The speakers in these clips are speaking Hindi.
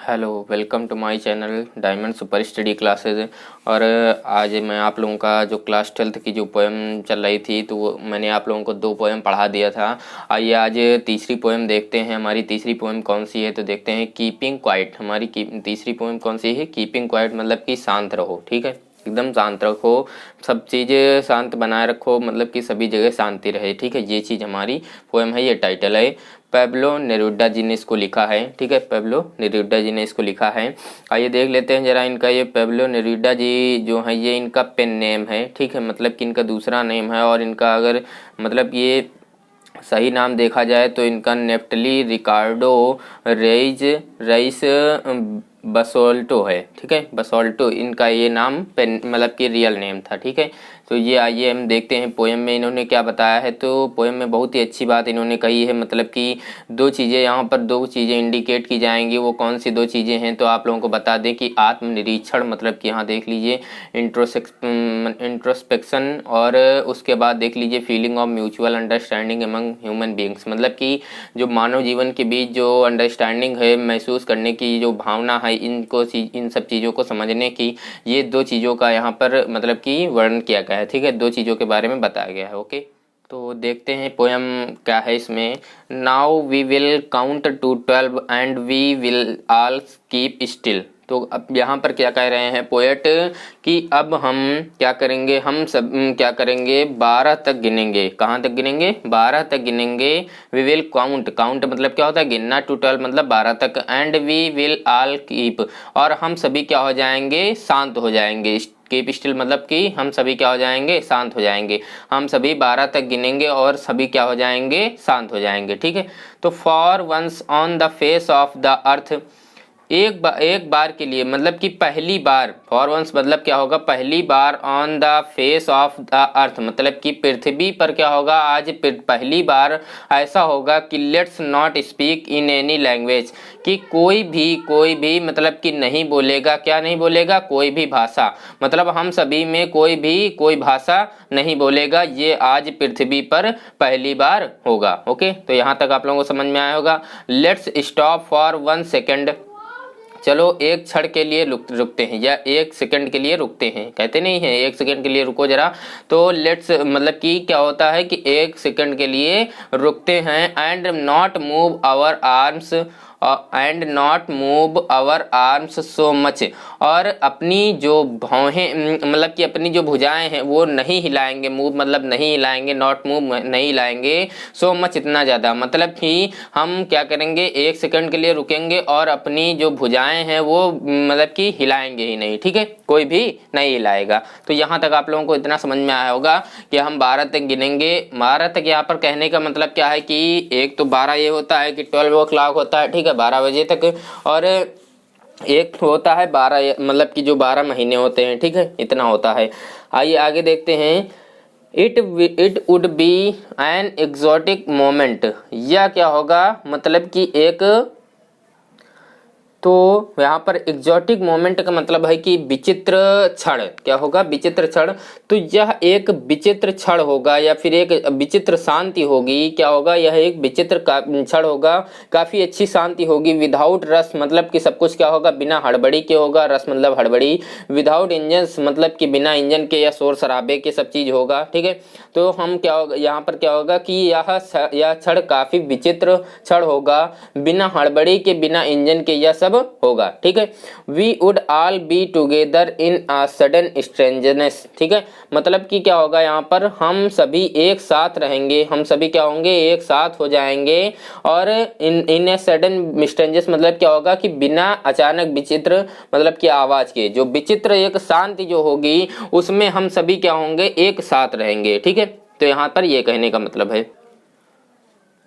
Hello, welcome to my channel diamond super study classes. और आज मैं आप लोगों का जो क्लास 12th की जो पोएम चल रही थी तो वो मैंने आप लोगों को 2 पोएम पढ़ा दिया था। आइए आज तीसरी पोएम देखते हैं। हमारी तीसरी पोएम कौन सी है तो देखते हैं कीपिंग क्वाइट। हमारी तीसरी पोएम कौन सी है? कीपिंग क्वाइट मतलब कि शांत रहो। ठीक है, एकदम शांत रखो, सब चीज़ें शांत बनाए रखो, मतलब कि सभी जगह शांति रहे। ठीक है, ये चीज़ हमारी पोएम है, ये टाइटल है। पेब्लो नेरूदा जी ने इसको लिखा है। ठीक है, पेब्लो नेरूदा जी ने इसको लिखा है। आइए देख लेते हैं जरा इनका। ये पेब्लो नेरूदा जी जो है ये इनका पेन नेम है। ठीक है, मतलब कि इनका दूसरा नेम है। और इनका अगर मतलब ये सही नाम देखा जाए तो इनका नेफ्टली रिकार्डो रईस बसोल्टो है। ठीक है, बसोल्टो इनका ये नाम पेन मतलब कि रियल नेम था। ठीक है, तो ये आइए हम देखते हैं पोएम में इन्होंने क्या बताया है। तो पोएम में बहुत ही अच्छी बात इन्होंने कही है, मतलब कि दो चीज़ें यहाँ पर दो चीज़ें इंडिकेट की जाएंगी। वो कौन सी दो चीज़ें हैं तो आप लोगों को बता दें कि आत्मनिरीक्षण, मतलब कि यहाँ देख लीजिए इंट्रोस्पेक्शन, और उसके बाद देख लीजिए feeling of mutual understanding among human beings, मतलब कि जो मानव जीवन के बीच जो अंडरस्टैंडिंग है, महसूस करने की जो भावना है, इन सब चीज़ों को समझने की, ये दो चीज़ों का यहाँ पर मतलब कि वर्णन किया गया है। ठीक है, दो चीज़ों के बारे में बताया गया है। ओके, तो देखते हैं पोएम क्या है इसमें। Now we will count to 12 and we will all keep still. तो अब यहाँ पर क्या कह रहे हैं पोएट कि अब हम क्या करेंगे, हम सब क्या करेंगे, 12 तक गिनेंगे। कहाँ तक गिनेंगे? 12 तक गिनेंगे। वी विल काउंट, काउंट मतलब क्या होता है? गिनना। टू 12 मतलब 12 तक। And we will all keep, और हम सभी क्या हो जाएंगे? शांत हो जाएंगे। कीप स्टिल मतलब कि हम सभी क्या हो जाएंगे? शांत हो जाएंगे। हम सभी 12 तक गिनेंगे और सभी क्या हो जाएंगे? शांत हो जाएंगे। ठीक है, तो for once on the face of the earth, एक बार के लिए, मतलब कि पहली बार। फॉर वंस मतलब क्या होगा? पहली बार। On the face of the earth मतलब कि पृथ्वी पर क्या होगा? आज पहली बार ऐसा होगा कि let's not speak in any language, कि कोई भी मतलब कि नहीं बोलेगा। क्या नहीं बोलेगा? कोई भी भाषा, मतलब हम सभी में कोई भाषा नहीं बोलेगा। ये आज पृथ्वी पर पहली बार होगा। ओके, तो यहाँ तक आप लोगों को समझ में आया होगा। लेट्स स्टॉप फॉर 1 सेकेंड, चलो एक क्षण के लिए रुकते हैं, या 1 सेकंड के लिए रुकते हैं। कहते नहीं है 1 सेकंड के लिए रुको जरा। तो लेट्स मतलब कि क्या होता है कि 1 सेकंड के लिए रुकते हैं। And not move our arms, so much, और अपनी जो भौहें मतलब कि अपनी जो भुजाएं हैं वो नहीं हिलाएंगे। मूव मतलब नहीं हिलाएंगे, नॉट मूव नहीं हिलाएंगे, सो मच इतना ज़्यादा, मतलब कि हम क्या करेंगे? 1 सेकंड के लिए रुकेंगे और अपनी जो भुजाएं हैं वो मतलब कि हिलाएंगे ही नहीं। ठीक है, कोई भी नहीं हिलाएगा। तो यहाँ तक आप लोगों को इतना समझ में आया होगा कि हम 12 तक गिनेंगे। 12 तक यहाँ पर कहने का मतलब क्या है कि एक तो 12 ये होता है कि 12 o'clock होता है। ठीक है, 12 बजे तक, और एक होता है 12 मतलब कि जो 12 महीने होते हैं। ठीक है, इतना होता है। आइए आगे देखते हैं। It would be an exotic moment, या क्या होगा? मतलब कि एक, तो यहाँ पर एग्जॉटिक मोमेंट का मतलब है कि विचित्र क्षण। क्या होगा? विचित्र क्षण। तो यह एक विचित्र क्षण होगा, या फिर एक विचित्र शांति होगी। क्या होगा? यह एक विचित्र क्षण होगा, काफ़ी अच्छी शांति होगी। विदाउट रस मतलब कि सब कुछ क्या होगा? बिना हड़बड़ी के होगा। रस मतलब हड़बड़ी। विदाउट इंजन्स मतलब कि बिना इंजन के या शोर शराबे के सब चीज़ होगा। ठीक है, तो हम क्या होगा यहाँ पर क्या होगा कि यह क्षण काफ़ी विचित्र क्षण होगा, बिना हड़बड़ी के, बिना इंजन के, यह सब होगा। ठीक है, we would all be together in a sudden strangeness. ठीक है, मतलब कि क्या होगा? यहाँ पर हम सभी एक साथ रहेंगे, हम सभी क्या होंगे? एक साथ हो जाएंगे। और इन ए सडन स्ट्रेंजर्स मतलब क्या होगा कि बिना अचानक विचित्र मतलब कि आवाज के, जो विचित्र एक शांति जो होगी उसमें हम सभी क्या होंगे? एक साथ रहेंगे। ठीक है, तो यहाँ पर ये कहने का मतलब है।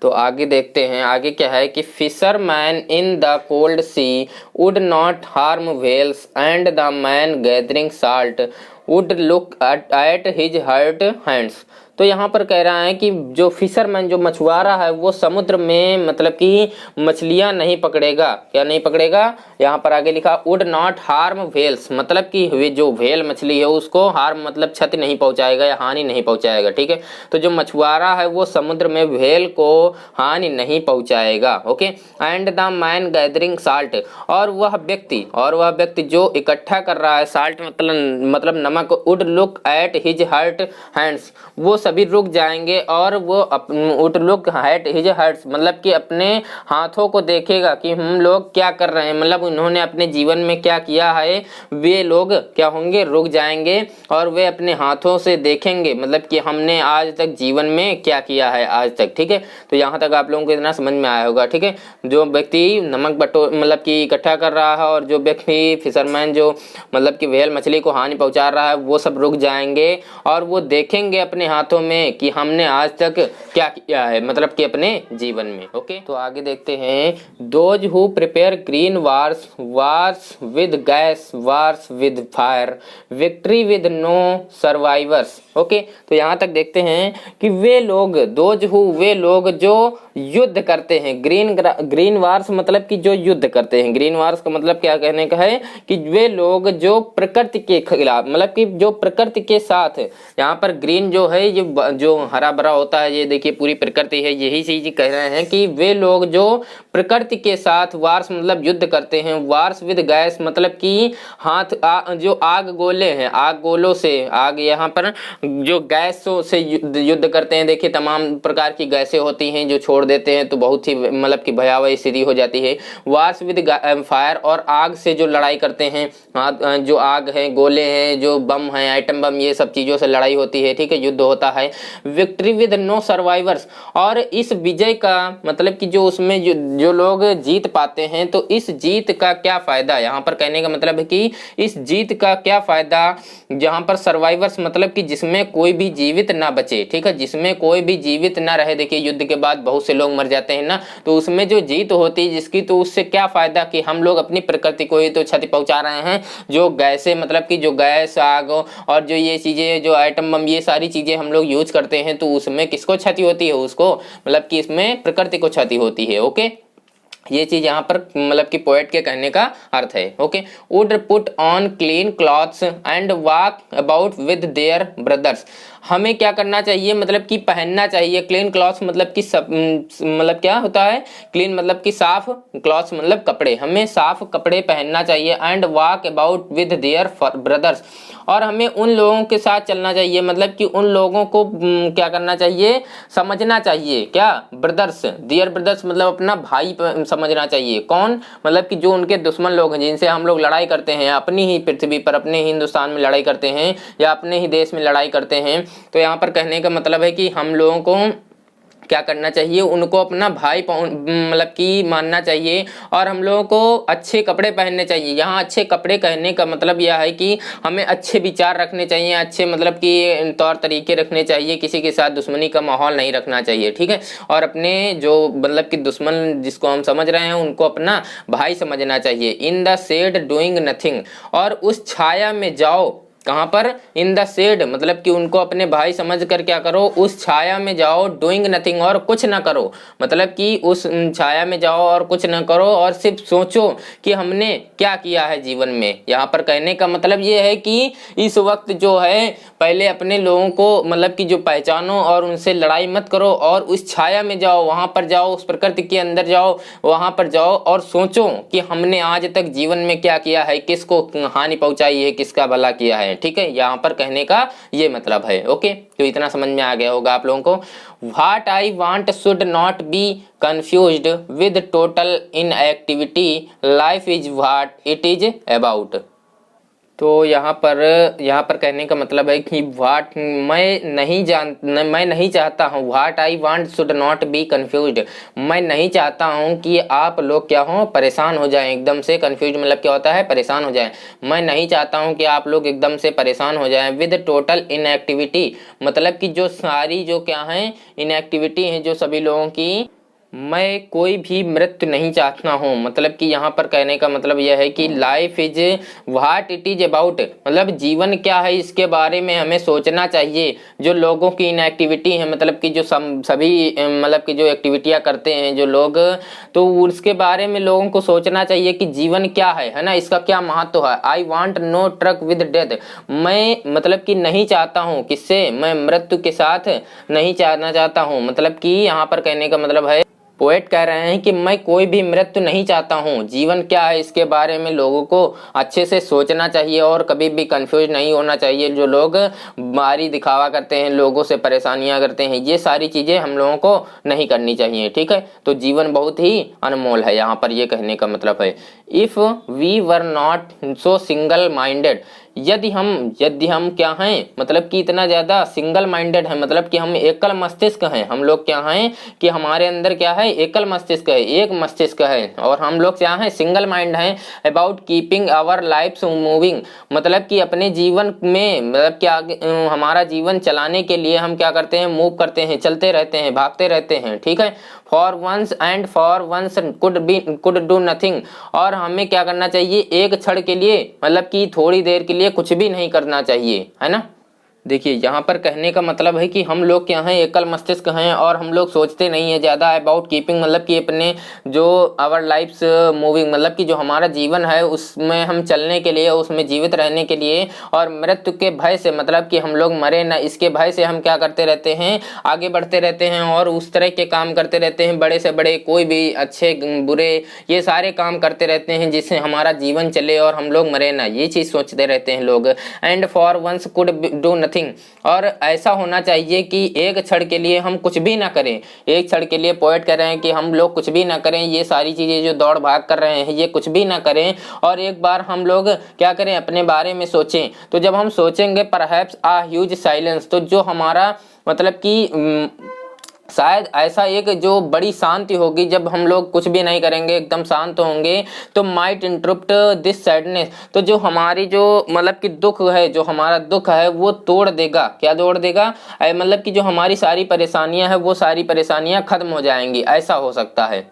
तो आगे देखते हैं, आगे क्या है कि fisherman in the cold sea would not harm whales, and the man gathering salt would look at his hurt hands. तो यहाँ पर कह रहा है कि जो फिशरमैन, जो मछुआरा है, वो समुद्र में मतलब कि मछलियां नहीं पकड़ेगा। क्या नहीं पकड़ेगा? यहाँ पर आगे लिखा वुड नॉट हार्म व्हेल्स, मतलब कि वे जो व्हेल मछली है उसको हार्म मतलब क्षति नहीं पहुंचाएगा या हानि नहीं पहुंचाएगा। ठीक है, तो जो मछुआरा है वो समुद्र में व्हेल को हानि नहीं पहुंचाएगा। Okay, and the man gathering salt, और वह व्यक्ति जो इकट्ठा कर रहा है साल्ट मतलब नमक, would look at his hurt hands, वो सभी रुक जाएंगे और वो would look at his hurts मतलब कि अपने हाथों को देखेगा कि हम लोग क्या कर रहे हैं, मतलब उन्होंने अपने जीवन में क्या किया है, वे लोग क्या होंगे, रुक जाएंगे और वे अपने हाथों से देखेंगे मतलब कि हमने आज तक जीवन में क्या किया है आज तक। ठीक है, तो यहाँ तक आप लोगों को इतना समझ में आया होगा। ठीक है, जो व्यक्ति नमक मतलब कि इकट्ठा कर रहा है और जो व्यक्ति फिशरमैन जो मतलब कि व्हेल मछली को हानि पहुंचा रहा है, वो सब रुक जाएंगे और वो देखेंगे अपने हाथों में कि हमने आज तक क्या किया है, मतलब कि अपने जीवन में। ओके, तो आगे देखते हैं। Those who prepare green wars with gas, wars with fire, victory with no survivors. Okay, तो यहाँ तक देखते हैं कि वे लोग वे लोग जो युद्ध करते हैं, ग्रीन वार्स मतलब कि जो युद्ध करते हैं, ग्रीन वार्स का मतलब क्या कहने का है कि वे लोग जो प्रकृति के खिलाफ मतलब कि जो प्रकृति के साथ, यहाँ पर ग्रीन जो है ये जो हरा भरा होता है, ये देखिए पूरी प्रकृति है, यही चीज कह रहे हैं कि वे लोग जो प्रकृति के साथ वार्स मतलब युद्ध करते हैं, वार्स विद गैस मतलब कि जो आग गोले हैं, आग गोलों से, आग यहाँ पर जो गैसों से युद्ध करते हैं। देखिए तमाम प्रकार की गैसें होती हैं जो छोड़ देते हैं तो बहुत ही मतलब कि भयावह स्थिति हो जाती है। वार्स विद फायर, और आग से जो लड़ाई करते हैं, जो आग है, गोले हैं, जो बम है, आइटम बम, ये सब चीजों से लड़ाई होती है। ठीक है, युद्ध होता है। विक्ट्री विद नो सर्वाइवर्स, और इस विजय का मतलब कि जो उसमें जो लोग जीत पाते हैं तो इस जीत का क्या फायदा, यहाँ पर कहने का मतलब है कि इस जीत का क्या फायदा, जहां पर सर्वाइवर्स मतलब कि जिसमें कोई भी जीवित ना बचे। ठीक है, जिसमें कोई भी जीवित ना रहे। देखिए युद्ध के बाद बहुत से लोग मर जाते हैं ना, तो उसमें जो जीत होती है जिसकी, तो उससे क्या फायदा कि हम लोग अपनी प्रकृति को ही तो क्षति पहुंचा रहे हैं। जो गैसें मतलब कि जो गैस, आग और जो ये चीजें, जो आइटम बम, ये सारी चीजें हम लोग यूज करते हैं तो उसमें किसको क्षति होती है, उसको मतलब कि इसमें प्रकृति को क्षति होती है। ओके, ये चीज यहाँ पर मतलब कि पोएट के कहने का अर्थ है। Okay, would put on clean clothes and walk about with their brothers, हमें क्या करना चाहिए, मतलब कि पहनना चाहिए। क्लीन क्लॉथ्स मतलब कि सब मतलब क्या होता है, क्लीन मतलब कि साफ, क्लॉथ्स मतलब कपड़े, हमें साफ कपड़े पहनना चाहिए। And walk about with their brothers, और हमें उन लोगों के साथ चलना चाहिए, मतलब कि उन लोगों को क्या करना चाहिए, समझना चाहिए। क्या? ब्रदर्स, डियर ब्रदर्स मतलब अपना भाई समझना चाहिए। कौन? मतलब कि जो उनके दुश्मन लोग हैं, जिनसे हम लोग लड़ाई करते हैं, अपनी ही पृथ्वी पर, अपने ही हिंदुस्तान में लड़ाई करते हैं या अपने ही देश में लड़ाई करते हैं। तो यहाँ पर कहने का मतलब है कि हम लोगों को क्या करना चाहिए, उनको अपना भाई मतलब कि मानना चाहिए, और हम लोगों को अच्छे कपड़े पहनने चाहिए। यहाँ अच्छे कपड़े कहने का मतलब यह है कि हमें अच्छे विचार रखने चाहिए, अच्छे मतलब कि तौर तरीके रखने चाहिए, किसी के साथ दुश्मनी का माहौल नहीं रखना चाहिए। ठीक है, और अपने जो मतलब कि दुश्मन जिसको हम समझ रहे हैं उनको अपना भाई समझना चाहिए। In the shade doing nothing, और उस छाया में जाओ। कहाँ पर? इन द शेड मतलब कि उनको अपने भाई समझ कर क्या करो, उस छाया में जाओ। डूइंग नथिंग, और कुछ ना करो, मतलब कि उस छाया में जाओ और कुछ ना करो, और सिर्फ सोचो कि हमने क्या किया है जीवन में। यहाँ पर कहने का मतलब ये है कि इस वक्त जो है पहले अपने लोगों को मतलब कि जो पहचानो और उनसे लड़ाई मत करो, और उस छाया में जाओ, वहां पर जाओ, उस प्रकृति के अंदर जाओ, वहां पर जाओ और सोचो कि हमने आज तक जीवन में क्या किया है, किसको हानि पहुंचाई है, किसका भला किया है। ठीक है, यहाँ पर कहने का ये मतलब है। ओके, तो इतना समझ में आ गया होगा आप लोगों को। What I want should not be confused with total inactivity, life is what it is about. तो यहाँ पर कहने का मतलब है कि मैं नहीं चाहता हूँ, what I want should not be confused, मैं नहीं चाहता हूँ कि आप लोग क्या हो, परेशान हो जाएं एकदम से। कंफ्यूज मतलब क्या होता है, परेशान हो जाएं। मैं नहीं चाहता हूँ कि आप लोग एकदम से परेशान हो जाएं। विद टोटल इनएक्टिविटी मतलब कि जो सारी जो क्या है इनएक्टिविटी है, जो सभी लोगों की मैं कोई भी मृत्यु नहीं चाहता हूँ, मतलब कि यहाँ पर कहने का मतलब यह है कि life is what it is about, मतलब जीवन क्या है इसके बारे में हमें सोचना चाहिए। जो लोगों की इनएक्टिविटी है, मतलब कि जो सभी मतलब कि जो एक्टिविटियाँ करते हैं जो लोग, तो उसके बारे में लोगों को सोचना चाहिए कि जीवन क्या है ना, इसका क्या महत्व है। I want no truck with death, मैं मतलब कि नहीं चाहता हूँ, किससे, मैं मृत्यु के साथ नहीं चाहना चाहता हूँ। मतलब कि यहाँ पर कहने का मतलब है, पोएट कह रहे हैं कि मैं कोई भी मृत्यु नहीं चाहता हूँ, जीवन क्या है इसके बारे में लोगों को अच्छे से सोचना चाहिए और कभी भी कंफ्यूज नहीं होना चाहिए। जो लोग बारी दिखावा करते हैं, लोगों से परेशानियां करते हैं, ये सारी चीज़ें हम लोगों को नहीं करनी चाहिए, ठीक है। तो जीवन बहुत ही अनमोल है, यहाँ पर ये कहने का मतलब है। If we were not so single minded, यदि हम क्या हैं, मतलब कि इतना ज़्यादा सिंगल माइंडेड है, मतलब कि हम एकल मस्तिष्क हैं। हम लोग क्या हैं कि हमारे अंदर क्या है, एकल मस्तिष्क है, एक मस्तिष्क है, और हम लोग क्या हैं, सिंगल माइंड हैं। About keeping our lifes moving, मतलब कि अपने जीवन में, मतलब क्या हमारा जीवन चलाने के लिए हम क्या करते हैं, मूव करते हैं, चलते रहते हैं, भागते रहते हैं, ठीक है। For once and for once could do nothing, और हमें क्या करना चाहिए, एक क्षण के लिए, मतलब कि थोड़ी देर के लिए कुछ भी नहीं करना चाहिए, है ना। देखिए यहाँ पर कहने का मतलब है कि हम लोग क्या हैं, एकल मस्तिष्क हैं, और हम लोग सोचते नहीं है ज़्यादा। अबाउट कीपिंग, मतलब कि अपने जो आवर लाइफ्स मूविंग, मतलब कि जो हमारा जीवन है उसमें हम चलने के लिए, उसमें जीवित रहने के लिए, और मृत्यु के भय से, मतलब कि हम लोग मरे ना, इसके भय से हम क्या करते रहते हैं, आगे बढ़ते रहते हैं और उस तरह के काम करते रहते हैं, बड़े से बड़े, कोई भी अच्छे बुरे, ये सारे काम करते रहते हैं जिससे हमारा जीवन चले और हम लोग मरे ना, ये चीज़ सोचते रहते हैं लोग। And for once could do nothing, और ऐसा होना चाहिए कि एक क्षण के लिए हम कुछ भी ना करें। एक क्षण के लिए पोएट कह रहे हैं कि हम लोग कुछ भी ना करें, ये सारी चीजें जो दौड़ भाग कर रहे हैं ये कुछ भी ना करें, और एक बार हम लोग क्या करें, अपने बारे में सोचें। तो जब हम सोचेंगे परहैप्स आ ह्यूज साइलेंस, तो जो हमारा मतलब कि शायद ऐसा एक जो बड़ी शांति होगी, जब हम लोग कुछ भी नहीं करेंगे, एकदम शांत होंगे, तो माइट इंटरप्ट दिस सैडनेस, तो जो हमारी जो मतलब कि दुख है, जो हमारा दुख है वो तोड़ देगा। क्या तोड़ देगा, मतलब कि जो हमारी सारी परेशानियां हैं वो सारी परेशानियां खत्म हो जाएंगी, ऐसा हो सकता है।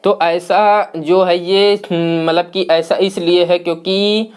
तो ऐसा जो है ये मतलब कि ऐसा इसलिए है क्योंकि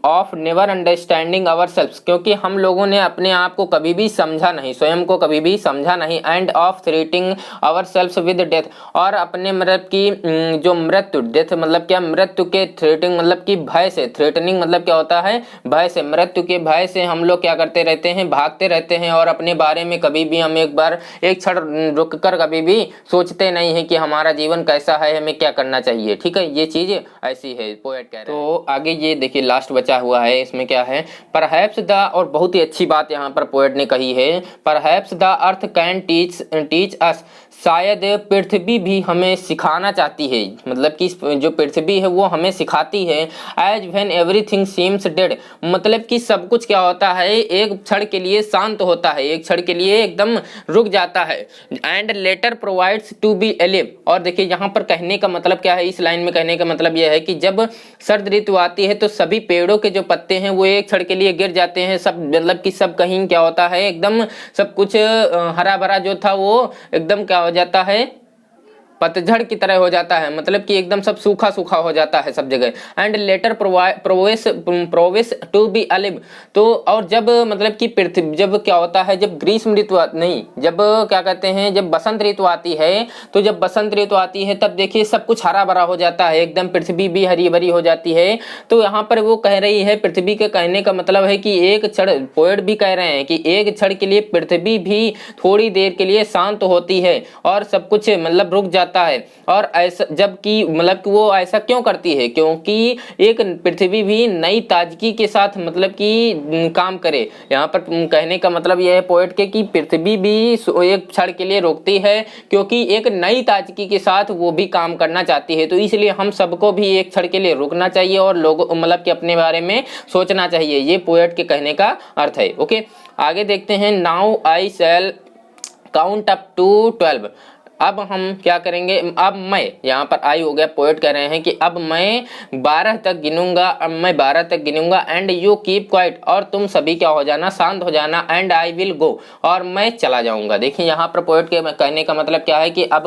of never understanding our self, क्योंकि हम लोगों ने अपने आप को कभी भी समझा नहीं, स्वयं को कभी भी समझा नहीं। And of threatening our self with death, और अपने मतलब की जो मृत्यु, डेथ मतलब क्या, मृत्यु के थ्रेटिंग मतलब कि भय से, थ्रेटनिंग मतलब क्या होता है, भय से, मृत्यु के भय से हम लोग क्या करते रहते हैं, भागते रहते हैं, और अपने बारे में कभी भी हम एक बार एक क्षण रुक कर कभी भी सोचते नहीं है कि हमारा जीवन कैसा है, हमें क्या करना चाहिए, ठीक है। ये चीज ऐसी है, पोएट कह रहे हैं। तो आगे ये देखिए लास्ट बचा हुआ है, इसमें क्या है, परहैप्स द, और बहुत ही अच्छी बात यहाँ पर पोएट ने कही है, perhaps the earth can teach us, शायद पृथ्वी भी हमें सिखाना चाहती है, मतलब कि जो पृथ्वी है वो हमें सिखाती है। As when everything seems dead, मतलब कि सब कुछ क्या होता है, एक क्षण के लिए शांत होता है, एक क्षण के लिए एकदम रुक जाता है। And later provides to be alive, और देखिए यहाँ पर कहने का मतलब क्या है, इस लाइन में कहने का मतलब यह है कि जब सर्द ऋतु आती है तो सभी पेड़ों के जो पत्ते हैं वो एक क्षण के लिए गिर जाते हैं, सब मतलब कि सब कहीं क्या होता है, एकदम सब कुछ हरा भरा जो था वो एकदम क्या हो जाता है, पतझड़ की तरह हो जाता है, मतलब कि एकदम सब सूखा सूखा हो जाता है सब जगह। And later proves to be alive, तो और जब मतलब कि पृथ्वी, जब क्या होता है, जब ग्रीष्म ऋतु नहीं, जब क्या कहते हैं, जब बसंत ऋतु आती है, तो जब बसंत ऋतु आती है तब देखिए सब कुछ हरा भरा हो जाता है, एकदम पृथ्वी भी हरी भरी हो जाती है। तो यहाँ पर वो कह रही है, पृथ्वी के कहने का मतलब है कि एक क्षण, पोएट भी कह रहे हैं कि एक क्षण के लिए पृथ्वी भी थोड़ी देर के लिए शांत होती है और सब कुछ मतलब रुक जाता है। और ऐसा जबकि मतलब कि वो ऐसा क्यों करती है, क्योंकि एक पृथ्वी भी नई ताजगी के साथ मतलब कि काम करे। यहाँ पर कहने का मतलब यह है पोएट के कि पृथ्वी भी एक क्षण के लिए रोकती है क्योंकि एक नई ताजगी के साथ वो भी काम करना चाहती है। तो इसलिए हम सबको भी एक क्षण के लिए रुकना चाहिए और लोगों मतलब कि अपने बारे में सोचना चाहिए, ये पोएट के कहने का अर्थ है। ओके, आगे देखते हैं। Now I shall count up to 12, अब हम क्या करेंगे, अब मैं यहाँ पर आई हो गया, पोएट कह रहे हैं कि अब मैं 12 तक गिनूंगा, अब मैं 12 तक गिनूंगा एंड यू कीप क्वाइट, और तुम सभी क्या हो जाना, शांत हो जाना, एंड आई विल गो, और मैं चला जाऊंगा। देखिए यहाँ पर पोएट के कहने का मतलब क्या है कि अब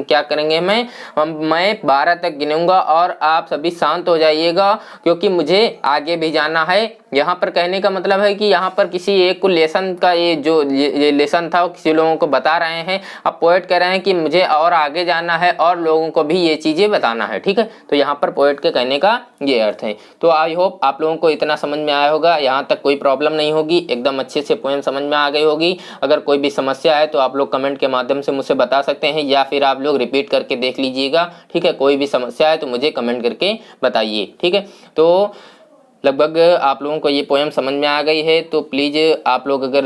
क्या करेंगे, मैं 12 तक गिनूंगा और आप सभी शांत हो जाइएगा क्योंकि मुझे आगे भी जाना है। यहाँ पर कहने का मतलब है कि यहाँ पर किसी एक को लेसन का ये लेसन था वो किसी लोगों को बता रहे हैं। अब पोएट कह रहे हैं कि मुझे और आगे जाना है और लोगों को भी ये चीजें बताना है, ठीक है। तो यहाँ पर पोएट के कहने का ये अर्थ है। तो आई होप आप लोगों को इतना समझ में आया होगा, यहाँ तक कोई प्रॉब्लम नहीं होगी, एकदम अच्छे से पोएम समझ में आ गई होगी। अगर कोई भी समस्या है तो आप लोग कमेंट के माध्यम से मुझसे बता सकते हैं या फिर आप लोग रिपीट करके देख लीजिएगा, ठीक है। कोई भी समस्या है तो मुझे कमेंट करके बताइए, ठीक है। तो लगभग आप लोगों को ये पोएम समझ में आ गई है, तो प्लीज़ आप लोग अगर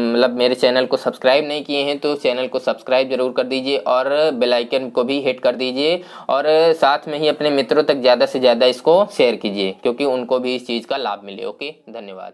मतलब मेरे चैनल को सब्सक्राइब नहीं किए हैं तो चैनल को सब्सक्राइब जरूर कर दीजिए और बेल आइकन को भी हिट कर दीजिए, और साथ में ही अपने मित्रों तक ज़्यादा से ज़्यादा इसको शेयर कीजिए क्योंकि उनको भी इस चीज़ का लाभ मिले। ओके, धन्यवाद।